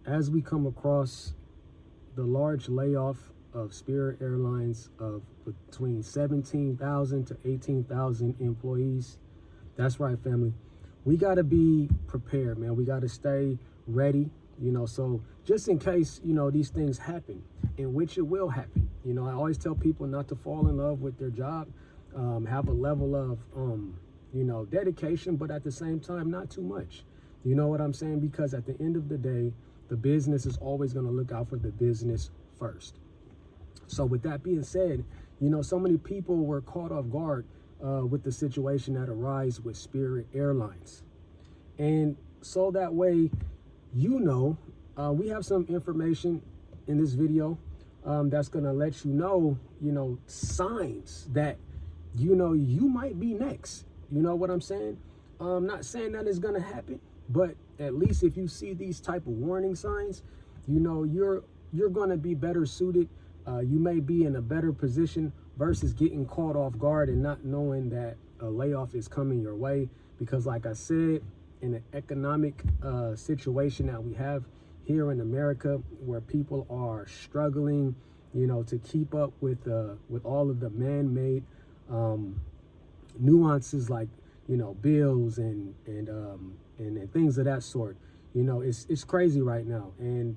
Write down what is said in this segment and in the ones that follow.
as we come across the large layoff of Spirit Airlines of between 17,000 to 18,000 employees, that's right, family. We got to be prepared, man. We got to stay ready, so just in case, these things happen, in which it will happen. I always tell people not to fall in love with their job, have a level of, dedication, but at the same time, not too much. You know what I'm saying? Because at the end of the day, the business is always going to look out for the business first. So with that being said, so many people were caught off guard with the situation that arose with Spirit Airlines. And so that way, we have some information in this video that's going to let you know, signs that, you might be next. You know what I'm saying? I'm not saying that it's going to happen, but at least if you see these type of warning signs, you're going to be better suited. You may be in a better position versus getting caught off guard and not knowing that a layoff is coming your way. Because like I said, in an economic situation that we have here in America, where people are struggling, to keep up with all of the man-made nuances like, bills and things of that sort. It's crazy right now, and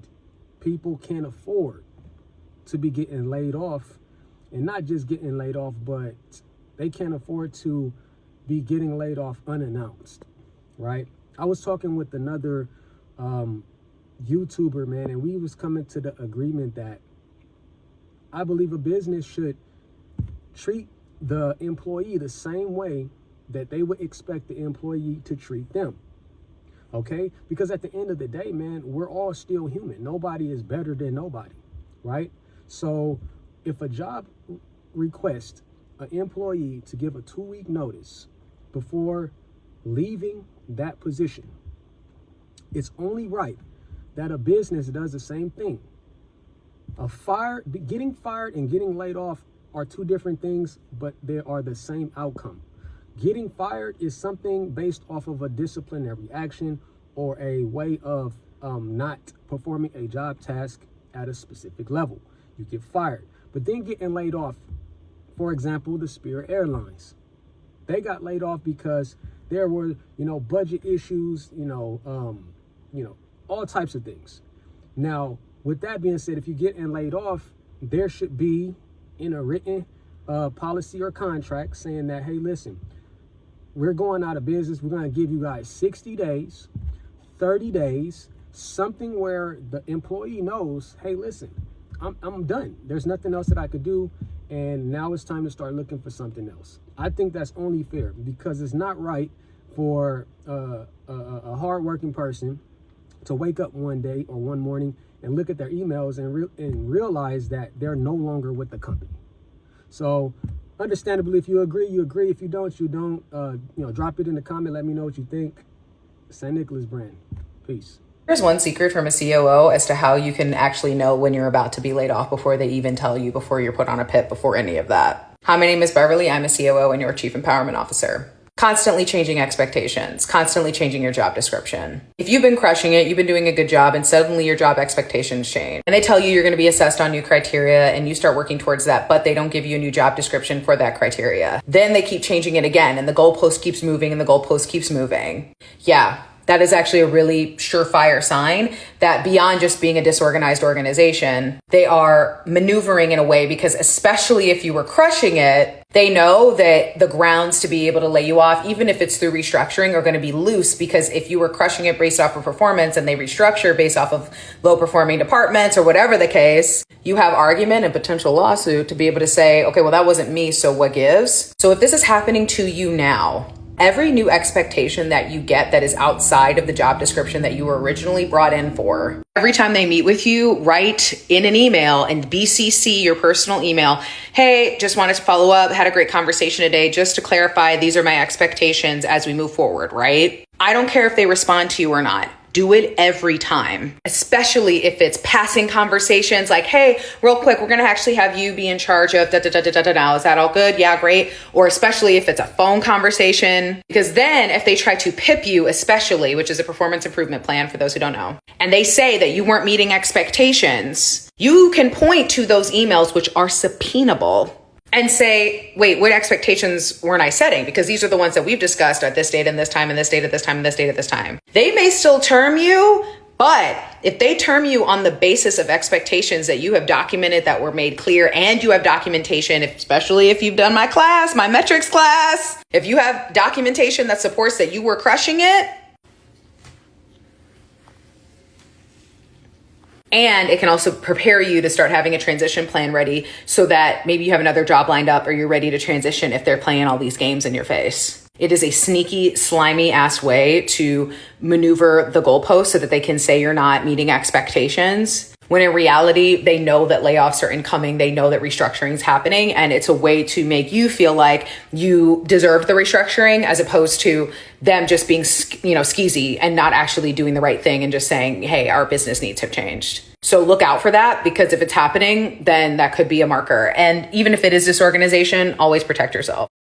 people can't afford to be getting laid off, and not just getting laid off, but they can't afford to be getting laid off unannounced, right? I was talking with another YouTuber, man, and we was coming to the agreement that I believe a business should treat the employee the same way that they would expect the employee to treat them. Okay? Because at the end of the day, man, we're all still human. Nobody is better than nobody, right? So if a job requests an employee to give a 2-week notice before leaving that position, it's only right that a business does the same thing. Getting fired and getting laid off are two different things, but they are the same outcome. Getting fired is something based off of a disciplinary action or a way of not performing a job task at a specific level. You get fired. But then getting laid off, for example, the Spirit Airlines, they got laid off because there were, budget issues, all types of things. Now, with that being said, if you're getting laid off, there should be in a written policy or contract saying that, hey, listen, we're going out of business. We're going to give you guys 60 days, 30 days, something where the employee knows, hey, listen, I'm done. There's nothing else that I could do. And now it's time to start looking for something else. I think that's only fair, because it's not right for a hardworking person to wake up one day or one morning and look at their emails and realize that they're no longer with the company. So understandably, if you agree, you agree. If you don't, you don't. Drop it in the comment. Let me know what you think. St. Nicholas brand. Peace. Here's one secret from a COO as to how you can actually know when you're about to be laid off before they even tell you, before you're put on a PIP, before any of that. Hi, my name is Beverly. I'm a COO and your Chief Empowerment Officer. Constantly changing expectations, constantly changing your job description. If you've been crushing it, you've been doing a good job, and suddenly your job expectations change, and they tell you you're going to be assessed on new criteria and you start working towards that, but they don't give you a new job description for that criteria. Then they keep changing it again, and the goalpost keeps moving and the goalpost keeps moving. Yeah. That is actually a really surefire sign that beyond just being a disorganized organization, they are maneuvering in a way, because especially if you were crushing it, they know that the grounds to be able to lay you off, even if it's through restructuring, are going to be loose, because if you were crushing it based off of performance and they restructure based off of low performing departments or whatever the case, you have argument and potential lawsuit to be able to say, okay, well, that wasn't me, so what gives? So if this is happening to you now, every new expectation that you get that is outside of the job description that you were originally brought in for, every time they meet with you, write in an email and BCC your personal email. Hey, just wanted to follow up, had a great conversation today. Just to clarify, these are my expectations as we move forward, right? I don't care if they respond to you or not. Do it every time, especially if it's passing conversations like, hey, real quick, we're going to actually have you be in charge of da-da-da-da-da-da. Is that all good? Yeah, great. Or especially if it's a phone conversation, because then if they try to PIP you, especially, which is a performance improvement plan for those who don't know, and they say that you weren't meeting expectations, you can point to those emails, which are subpoenable, and say, wait, what expectations weren't I setting? Because these are the ones that we've discussed at this date and this time and this date at this time and this date at this time. They may still term you, but if they term you on the basis of expectations that you have documented that were made clear, and you have documentation, especially if you've done my class, my metrics class, if you have documentation that supports that you were crushing it, and it can also prepare you to start having a transition plan ready so that maybe you have another job lined up or you're ready to transition if they're playing all these games in your face. It is a sneaky, slimy ass way to maneuver the goalposts so that they can say you're not meeting expectations, when in reality, they know that layoffs are incoming. They know that restructuring is happening. And it's a way to make you feel like you deserve the restructuring, as opposed to them just being, skeezy and not actually doing the right thing and just saying, hey, our business needs have changed. So look out for that, because if it's happening, then that could be a marker. And even if it is disorganization, always protect yourself.